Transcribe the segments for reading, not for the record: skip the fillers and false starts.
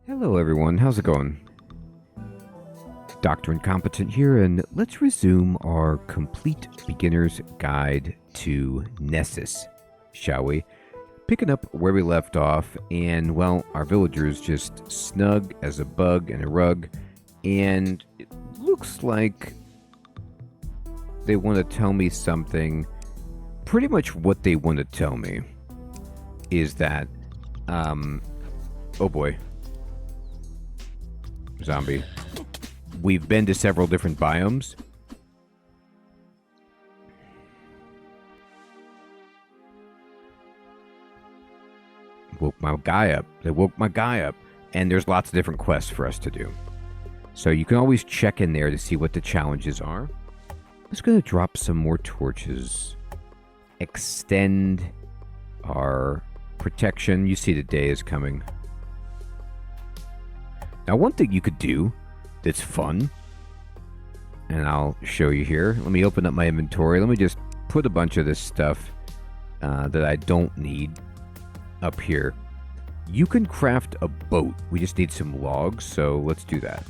Hello everyone, how's it going? Dr. Incompetent here, and let's resume our complete beginner's guide to Necesse, shall we? Picking up where we left off, and well, our villagers just snug as a bug in a rug, and it looks like they want to tell me something. Pretty much what they want to tell me is that, oh boy. Zombie. We've been to several different biomes. Woke my guy up. They woke my guy up. And there's lots of different quests for us to do. So you can always check in there to see what the challenges are. I'm just going to drop some more torches. Extend our protection. You see the day is coming. Now, one thing you could do that's fun, and I'll show you here. Let me open up my inventory. Let me just put a bunch of this stuff that I don't need up here. You can craft a boat. We just need some logs, so let's do that.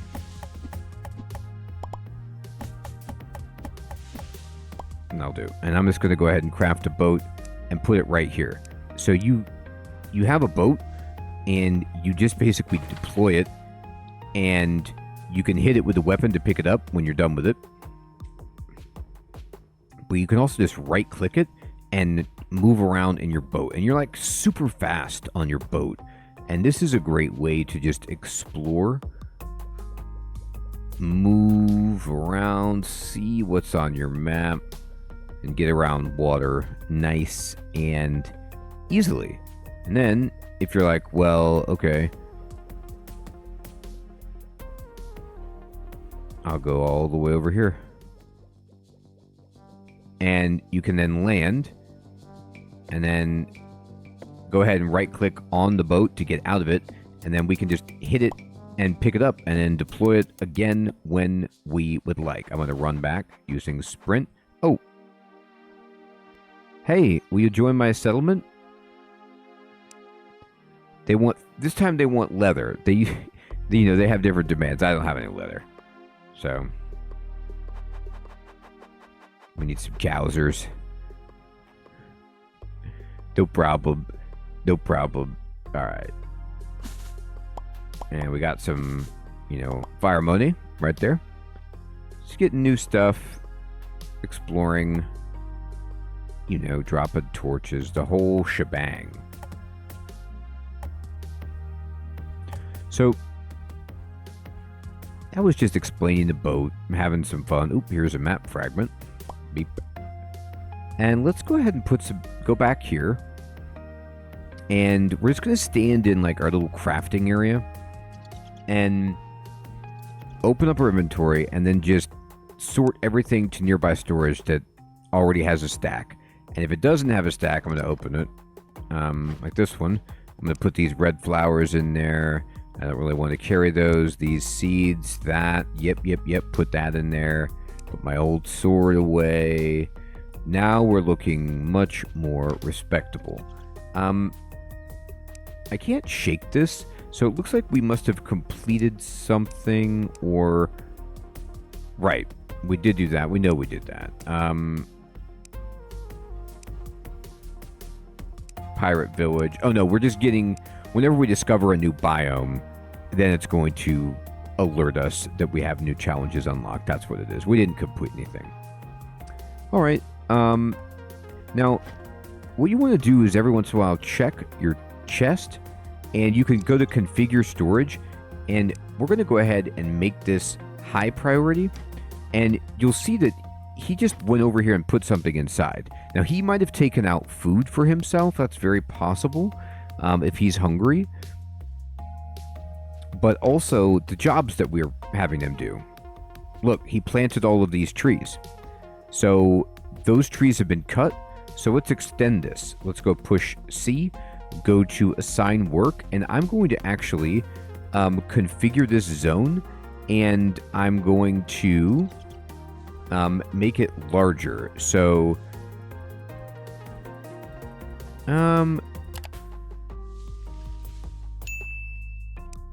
And I'll do. And I'm just going to go ahead and craft a boat and put it right here. So you have a boat, and you just basically deploy it. And you can hit it with a weapon to pick it up when you're done with it. But you can also just right-click it and move around in your boat. And you're like super fast on your boat. And this is a great way to just explore. Move around, see what's on your map. And get around water nice and easily. And then, if you're like, well, okay, I'll go all the way over here. And you can then land. And then go ahead and right click on the boat to get out of it. And then we can just hit it and pick it up. And then deploy it again when we would like. I'm going to run back using sprint. Oh. Hey, will you join my settlement? This time they want leather. They have different demands. I don't have any leather. So, we need some Chowsers. No problem. No problem. Alright. And we got some, fire money right there. Just getting new stuff. Exploring. Dropping torches. The whole shebang. So, I was just explaining the boat. I'm having some fun. Oop, here's a map fragment. Beep. And let's go ahead and go back here. And we're just going to stand in like our little crafting area. And open up our inventory and then just sort everything to nearby storage that already has a stack. And if it doesn't have a stack, I'm going to open it. Like this one. I'm going to put these red flowers in there. I don't really want to carry those. These seeds, that. Yep. Put that in there. Put my old sword away. Now we're looking much more respectable. I can't shake this. So it looks like we must have completed something or... Right. We did do that. We know we did that. Pirate Village. Oh no, we're just getting... Whenever we discover a new biome, then it's going to alert us that we have new challenges unlocked. That's what it is. We didn't complete anything. All right. Now, what you want to do is every once in a while check your chest, and you can go to configure storage, and we're going to go ahead and make this high priority, and you'll see that he just went over here and put something inside. Now, he might have taken out food for himself. That's very possible. If he's hungry, but also the jobs that we're having him do. Look, he planted all of these trees. So those trees have been cut. So let's extend this. Let's go push C, go to assign work, and I'm going to actually configure this zone, and I'm going to make it larger. So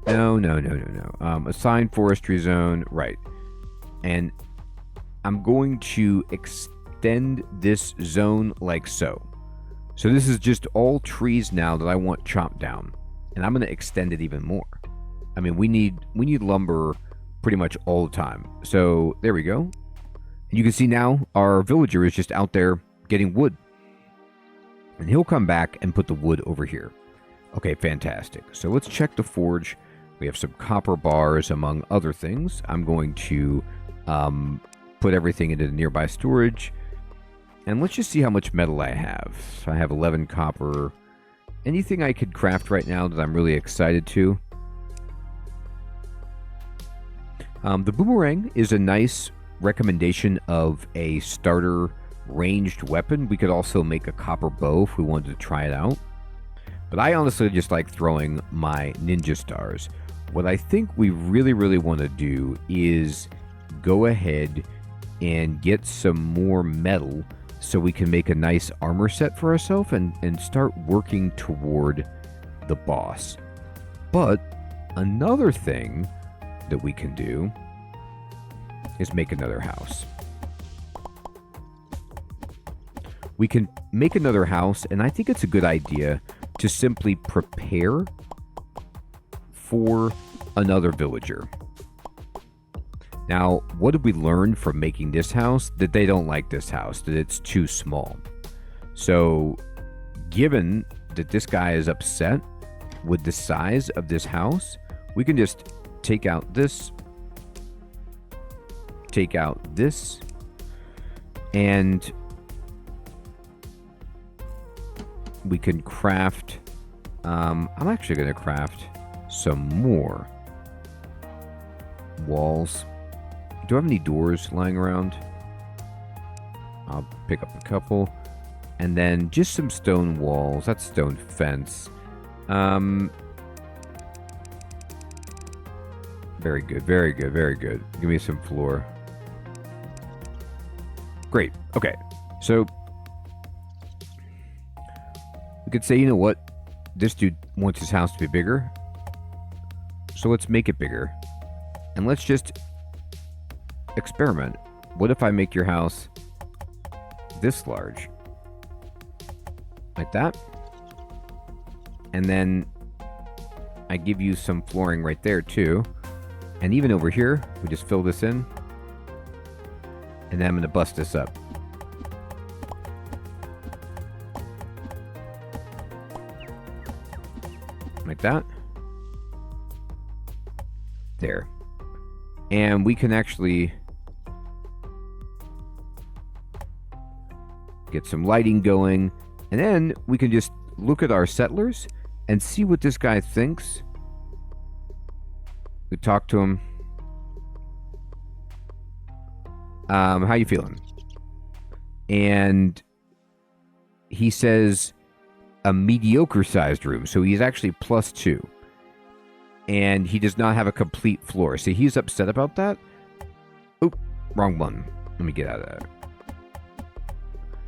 No, no, no, no, no. Assign forestry zone. Right. And I'm going to extend this zone like so. So this is just all trees now that I want chopped down. And I'm going to extend it even more. I mean, we need lumber pretty much all the time. So there we go. And you can see now our villager is just out there getting wood. And he'll come back and put the wood over here. Okay, fantastic. So let's check the forge. We have some copper bars, among other things. I'm going to put everything into the nearby storage. And let's just see how much metal I have. So I have 11 copper. Anything I could craft right now that I'm really excited to? The boomerang is a nice recommendation of a starter ranged weapon. We could also make a copper bow if we wanted to try it out. But I honestly just like throwing my ninja stars. What I think we really, really want to do is go ahead and get some more metal so we can make a nice armor set for ourselves and start working toward the boss. But another thing that we can do is make another house. We can make another house, and I think it's a good idea to simply prepare for another villager. Now, what did we learn from making this house? That they don't like this house, that it's too small. So, given that this guy is upset with the size of this house, we can just take out this, and we can craft. I'm actually going to craft some more walls. Do I have any doors lying around? I'll pick up a couple. And then just some stone walls. That's stone fence. Very good, very good, very good. Give me some floor. Great. Okay. So we could say, you know what? This dude wants his house to be bigger. So let's make it bigger. And let's just experiment. What if I make your house this large? Like that. And then I give you some flooring right there too. And even over here, we just fill this in. And then I'm going to bust this up. Like that. There. And we can actually get some lighting going. And then we can just look at our settlers and see what this guy thinks. We talk to him. How you feeling? And he says a mediocre sized room. So he's actually +2. And he does not have a complete floor. So he's upset about that. Oh, wrong one. Let me get out of that.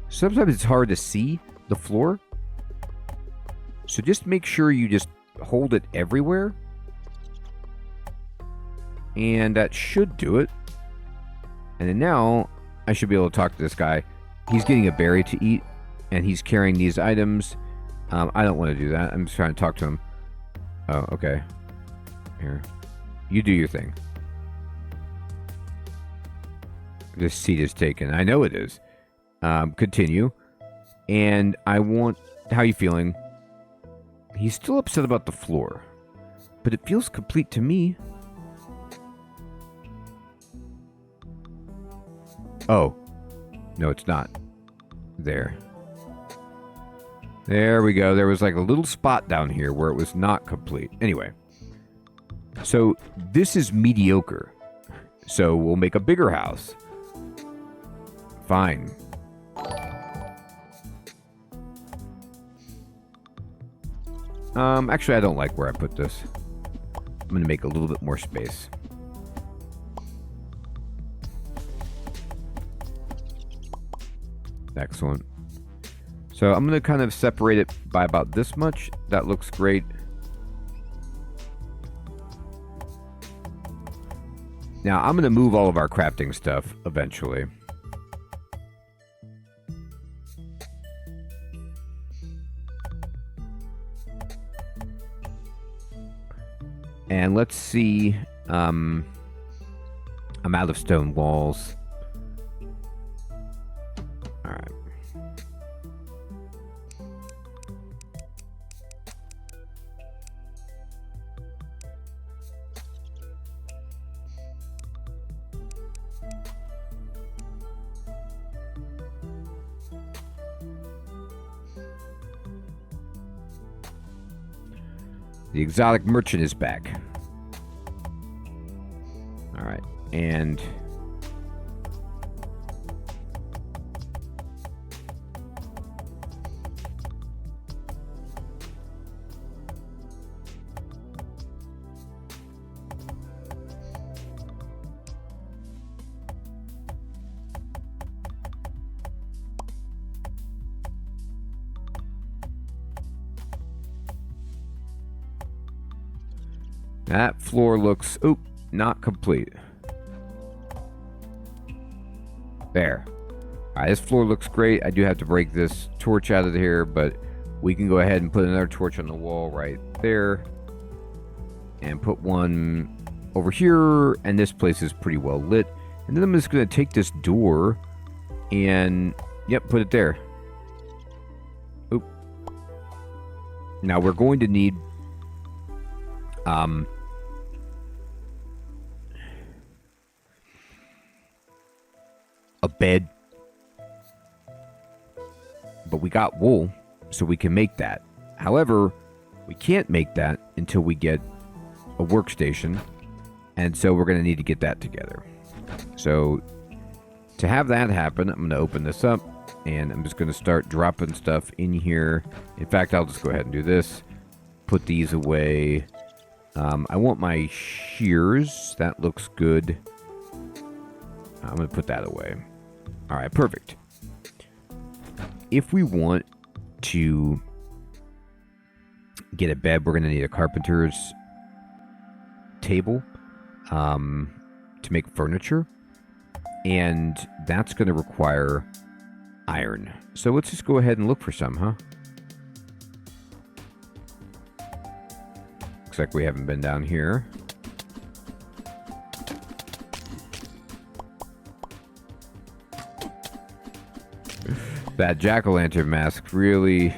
Sometimes it's hard to see the floor. So just make sure you just hold it everywhere. And that should do it. And then now I should be able to talk to this guy. He's getting a berry to eat. And he's carrying these items. I don't want to do that. I'm just trying to talk to him. Oh, okay. Here. You do your thing. This seat is taken. I know it is. Continue. And I want... How you feeling? He's still upset about the floor. But it feels complete to me. Oh. No, it's not. There. There we go. There was like a little spot down here where it was not complete. Anyway. So, this is mediocre. So, we'll make a bigger house. Fine. Actually, I don't like where I put this. I'm going to make a little bit more space. Excellent. So, I'm going to kind of separate it by about this much. That looks great. Now, I'm going to move all of our crafting stuff eventually. And let's see. I'm out of stone walls. All right. The exotic merchant is back. All right, and that floor looks, not complete. There. Alright, this floor looks great. I do have to break this torch out of here, but we can go ahead and put another torch on the wall right there. And put one over here, and this place is pretty well lit. And then I'm just going to take this door and, yep, put it there. Oop. Now we're going to need a bed, but we got wool, so we can make that. However, we can't make that until we get a workstation, and so we're going to need to get that together. So to have that happen, I'm going to open this up, and I'm just going to start dropping stuff in here. In fact, I'll just go ahead and do this. Put these away. I want my shears. That looks good. I'm going to put that away. All right, perfect. If we want to get a bed, we're going to need a carpenter's table to make furniture. And that's going to require iron. So let's just go ahead and look for some, huh? Looks like we haven't been down here. That jack-o'-lantern mask really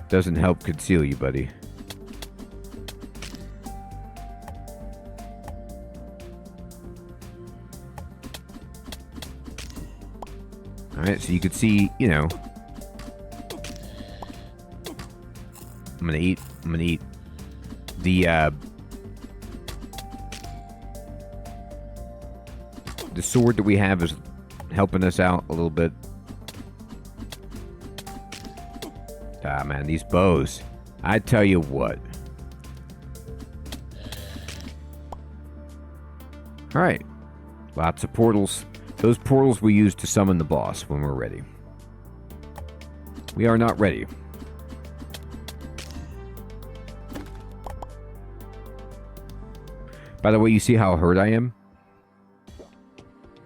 doesn't help conceal you, buddy. Alright, so you can see, you know. I'm gonna eat the sword that we have is helping us out a little bit. Ah, man, these bows. I tell you what. Alright. Lots of portals. Those portals we use to summon the boss when we're ready. We are not ready. By the way, you see how hurt I am?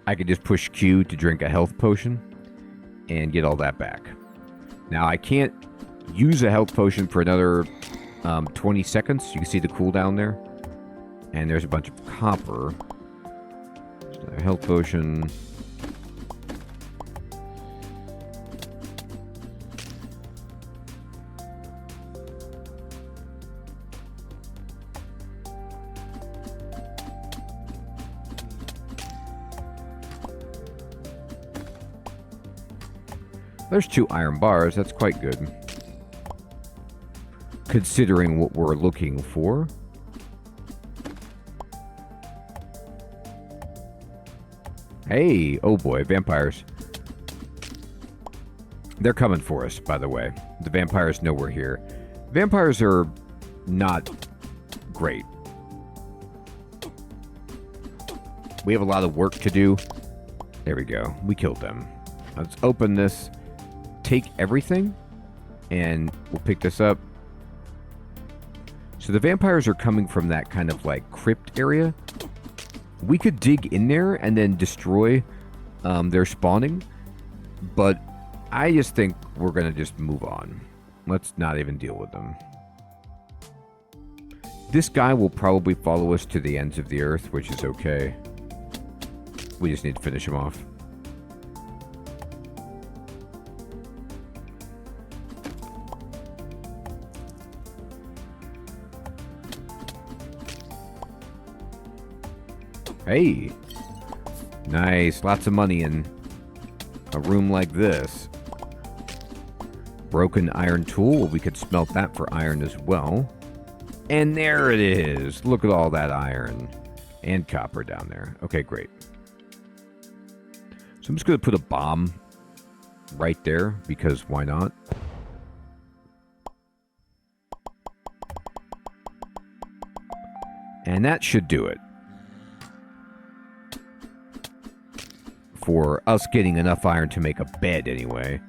I could just push Q to drink a health potion and get all that back. Now, I can't use a health potion for another 20 seconds. You can see the cooldown there. And there's a bunch of copper. So a health potion. There's 2 iron bars. That's quite good, considering what we're looking for. Hey, oh boy, vampires. They're coming for us, by the way. The vampires know we're here. Vampires are not great. We have a lot of work to do. There we go. We killed them. Let's open this. Take everything, and we'll pick this up. So the vampires are coming from that kind of like crypt area. We could dig in there and then destroy their spawning, but I just think we're going to just move on. Let's not even deal with them. This guy will probably follow us to the ends of the earth, which is okay. We just need to finish him off. Hey! Nice. Lots of money in a room like this. Broken iron tool. We could smelt that for iron as well. And there it is. Look at all that iron. And copper down there. Okay, great. So I'm just going to put a bomb right there, because why not? And that should do it. For us getting enough iron to make a bed anyway.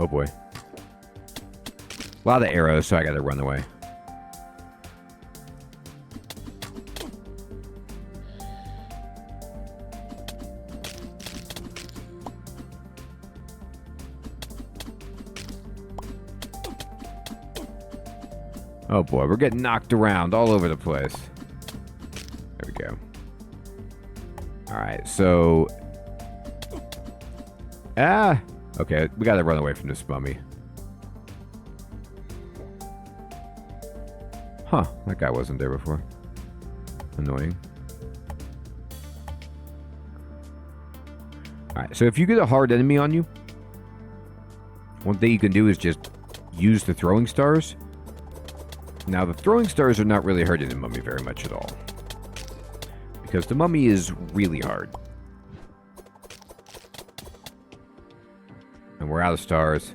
Oh boy. A lot of arrows, so I gotta run away. Oh boy, we're getting knocked around all over the place. There we go. Alright, so... Okay, we gotta run away from this mummy. Huh, that guy wasn't there before. Annoying. Alright, so if you get a hard enemy on you, one thing you can do is just use the throwing stars. Now, the throwing stars are not really hurting the mummy very much at all, because the mummy is really hard. And we're out of stars.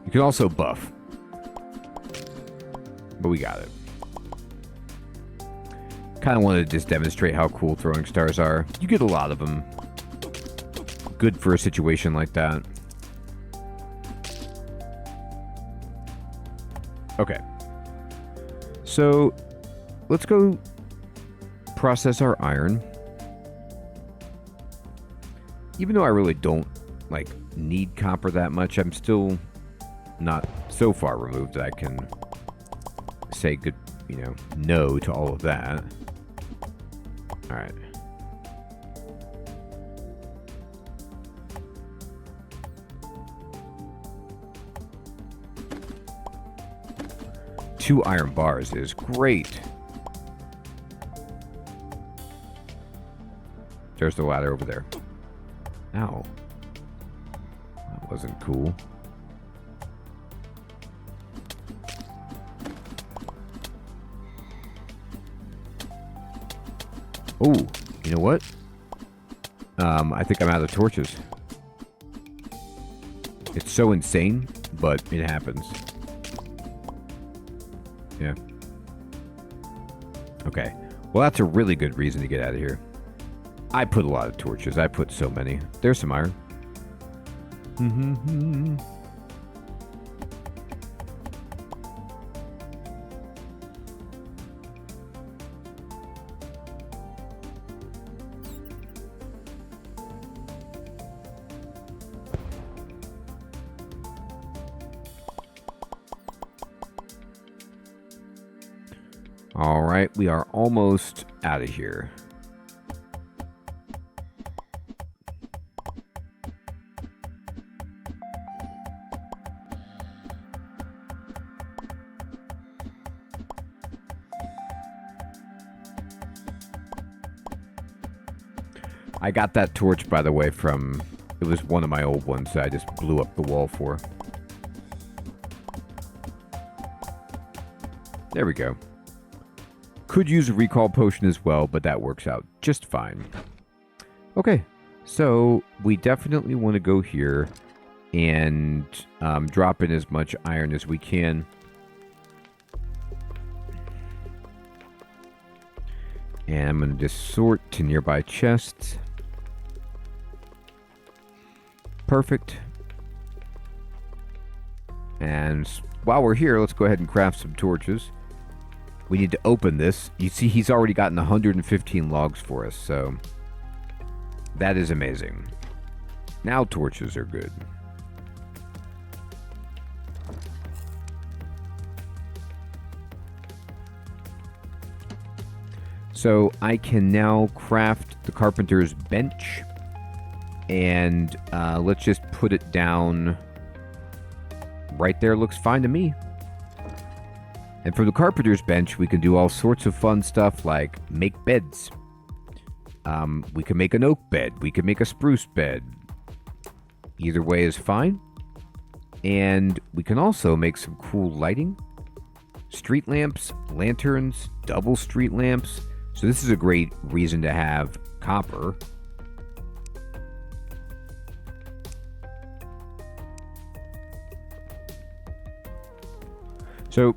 You can also buff. But we got it. Kind of wanted to just demonstrate how cool throwing stars are. You get a lot of them. Good for a situation like that. Okay. So, let's go process our iron. Even though I really don't, like, need copper that much, I'm still not so far removed that I can say good, no to all of that. Alright. Two iron bars is great. There's the ladder over there. Ow. That wasn't cool. Oh, you know what? I think I'm out of torches. It's so insane, but it happens. Yeah. Okay. Well, that's a really good reason to get out of here. I put a lot of torches. I put so many. There's some iron. All right, we are almost out of here. I got that torch, by the way, from... It was one of my old ones that I just blew up the wall for. There we go. Could use a recall potion as well, but that works out just fine. Okay, so we definitely want to go here and drop in as much iron as we can. And I'm going to just sort to nearby chests. Perfect. And while we're here, let's go ahead and craft some torches. We need to open this. You see, he's already gotten 115 logs for us, so that is amazing. Now torches are good. So I can now craft the carpenter's bench, and let's just put it down right there. Looks fine to me. And from the carpenter's bench, we can do all sorts of fun stuff like make beds. We can make an oak bed. We can make a spruce bed. Either way is fine. And we can also make some cool lighting. Street lamps, lanterns, double street lamps. So this is a great reason to have copper. So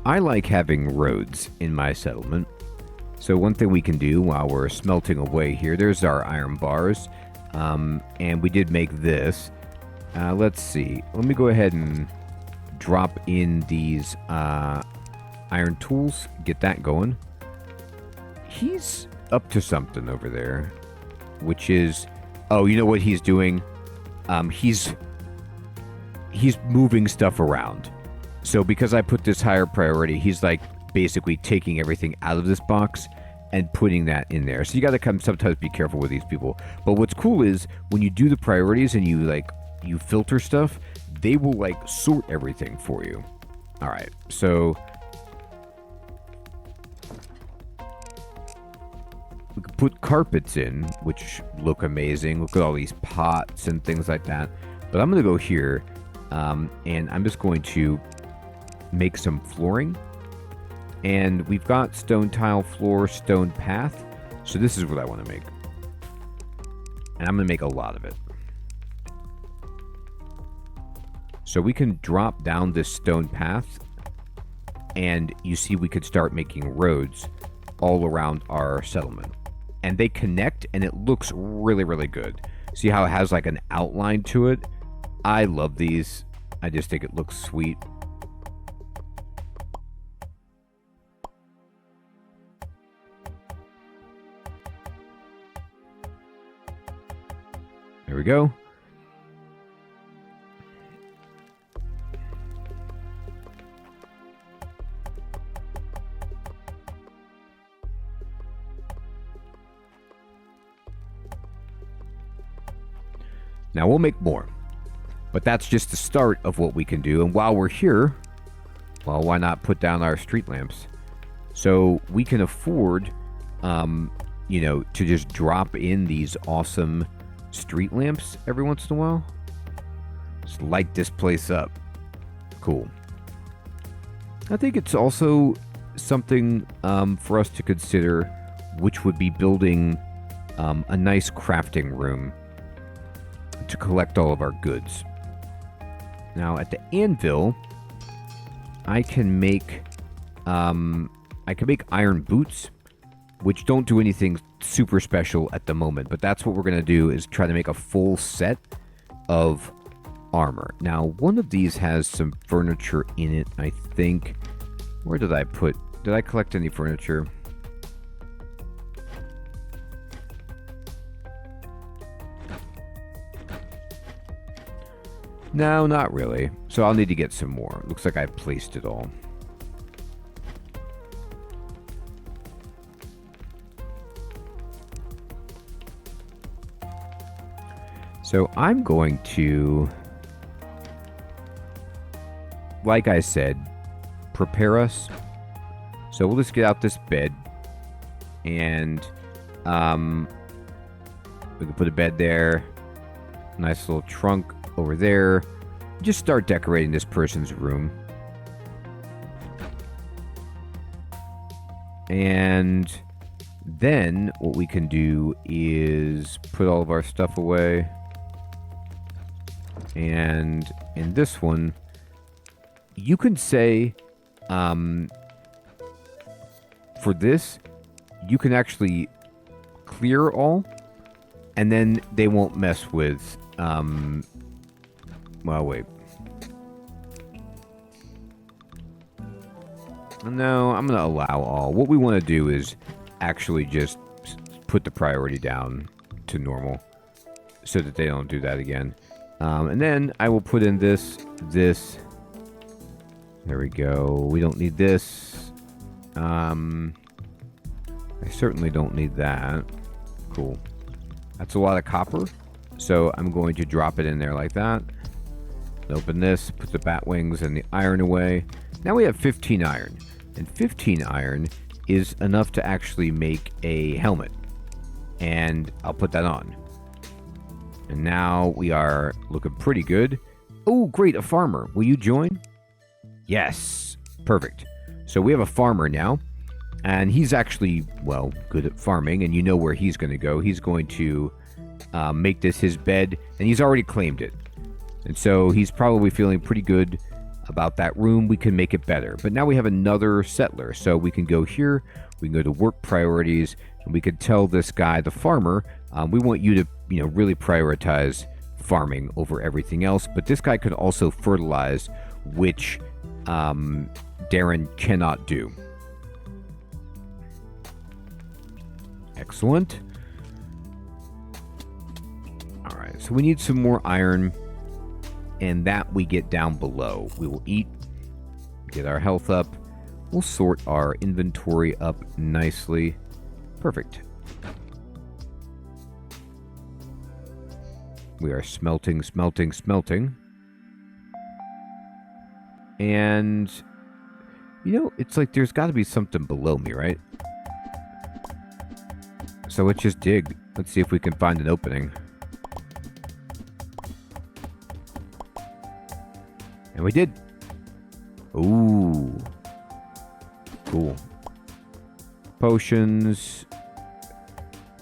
I like having roads in my settlement. So one thing we can do while we're smelting away here, there's our iron bars. And we did make this. Let's see. Let me go ahead and drop in these iron tools. Get that going. He's up to something over there. Which is... Oh, you know what he's doing? He's moving stuff around. So because I put this higher priority, he's like basically taking everything out of this box and putting that in there. So you got to sometimes be careful with these people. But what's cool is when you do the priorities and you filter stuff, they will sort everything for you. All right. So we could put carpets in, which look amazing. Look at all these pots and things like that. But I'm going to go here and I'm just going to make some flooring. And we've got stone tile floor, stone path. So this is what I want to make. And I'm going to make a lot of it. So we can drop down this stone path. And you see we could start making roads all around our settlement. And they connect and it looks really, really good. See how it has an outline to it? I love these. I just think it looks sweet. There we go. Now we'll make more. But that's just the start of what we can do. And while we're here, well, why not put down our street lamps? So we can afford, to just drop in these awesome street lamps every once in a while. Just light this place up. Cool. I think it's also something for us to consider, which would be building a nice crafting room to collect all of our goods. Now at the anvil, I can make iron boots, which don't do anything super special at the moment, but that's what we're going to do, is try to make a full set of armor. Now one of these has some furniture in it, I think. Where did I collect any furniture? No, not really. So I'll need to get some more. Looks like I placed it all. So I'm going to, like I said, prepare us. So we'll just get out this bed. And we can put a bed there. Nice little trunk over there. Just start decorating this person's room. And Then what we can do is put all of our stuff away. And in this one, you can say, for this, you can actually clear all, and then they won't mess with, well, wait. No, I'm going to allow all. What we want to do is actually just put the priority down to normal so that they don't do that again. And then I will put in this. There we go. We don't need this. I certainly don't need that. Cool. That's a lot of copper. So I'm going to drop it in there like that. Open this, put the bat wings and the iron away. Now we have 15 iron. And 15 iron is enough to actually make a helmet. And I'll put that on. And now we are looking pretty good. Oh, great, a farmer. Will you join? Yes. Perfect. So we have a farmer now. And he's actually, well, good at farming. And you know where he's going to go. He's going to make this his bed. And he's already claimed it. And so he's probably feeling pretty good about that room. We can make it better. But now we have another settler. So we can go here. We can go to work priorities. And we could tell this guy, the farmer, we want you to, really prioritize farming over everything else. But this guy could also fertilize, which Darren cannot do. Excellent. All right, so we need some more iron, and that we get down below. We will eat, get our health up. We'll sort our inventory up nicely. Perfect. We are smelting. And, it's like there's got to be something below me, right? So let's just dig. Let's see if we can find an opening. And we did. Ooh. Cool. Potions.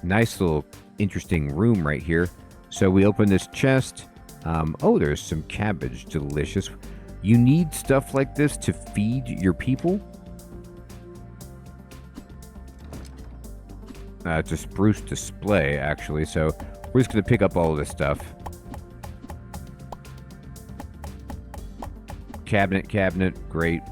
Nice little interesting room right here. So we open this chest. Oh, there's some cabbage. Delicious. You need stuff like this to feed your people. It's a spruce display, actually. So we're just going to pick up all of this stuff. Cabinet. Great.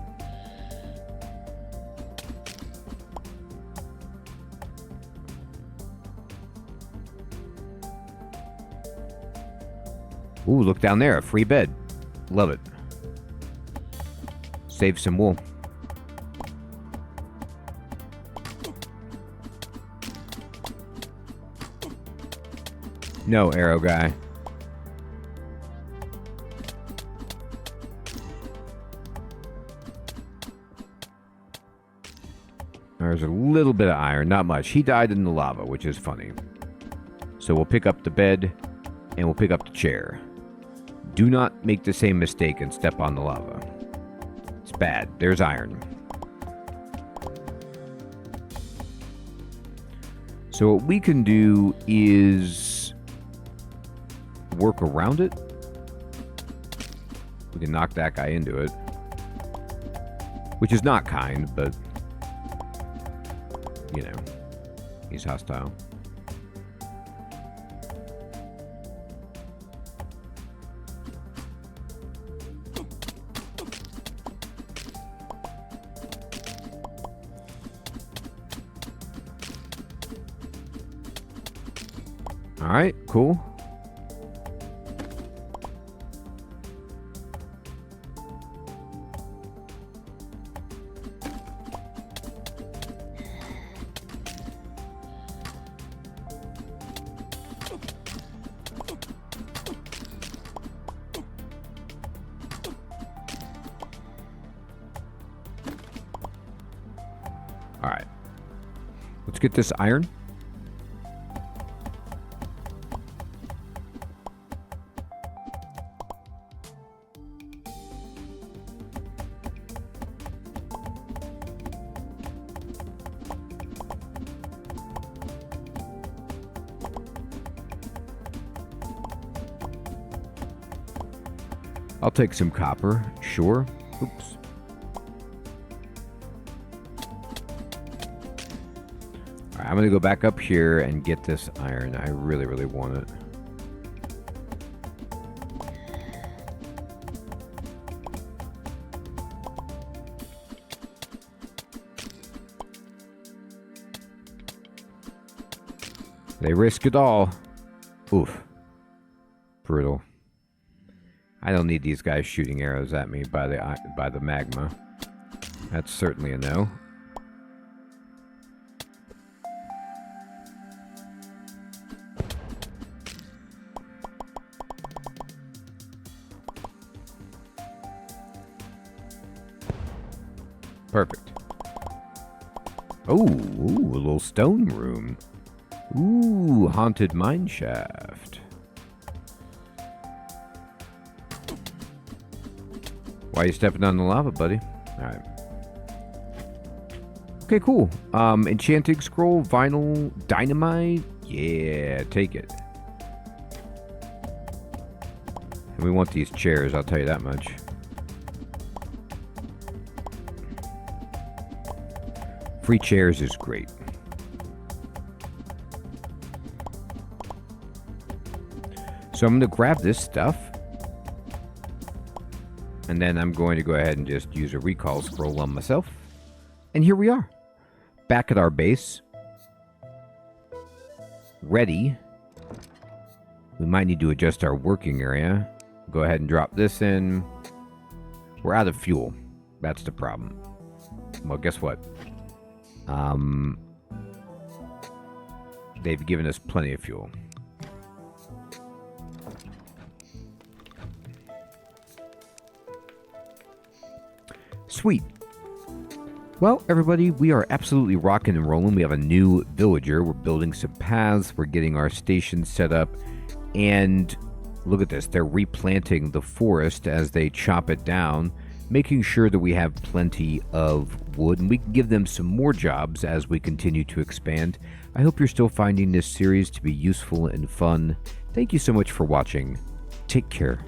Ooh, look down there. A free bed. Love it. Save some wool. No, arrow guy. There's a little bit of iron, not much. He died in the lava, which is funny. So we'll pick up the bed, and we'll pick up the chair. Do not make the same mistake and step on the lava. It's bad. There's iron. So what we can do is work around it. We can knock that guy into it. Which is not kind, but he's hostile. All right, cool. All right. Let's get this iron. I'll take some copper, sure. Oops. All right, I'm going to go back up here and get this iron. I really, really want it. They risk it all. Oof. Brutal. I don't need these guys shooting arrows at me by the magma. That's certainly a no. Perfect. Oh, ooh, a little stone room. Ooh, haunted mine shaft. Why are you stepping on the lava, buddy? Alright. Okay, cool. Enchanting scroll, vinyl, dynamite. Yeah, take it. And we want these chairs, I'll tell you that much. Free chairs is great. So I'm going to grab this stuff. And then I'm going to go ahead and just use a recall scroll on myself. And here we are. Back at our base. Ready. We might need to adjust our working area. Go ahead and drop this in. We're out of fuel. That's the problem. Well, guess what? They've given us plenty of fuel. Sweet. Well, everybody, we are absolutely rocking and rolling. We have a new villager. We're building some paths. We're getting our station set up. And look at this. They're replanting the forest as they chop it down, making sure that we have plenty of wood. And we can give them some more jobs as we continue to expand. I hope you're still finding this series to be useful and fun. Thank you so much for watching. Take care.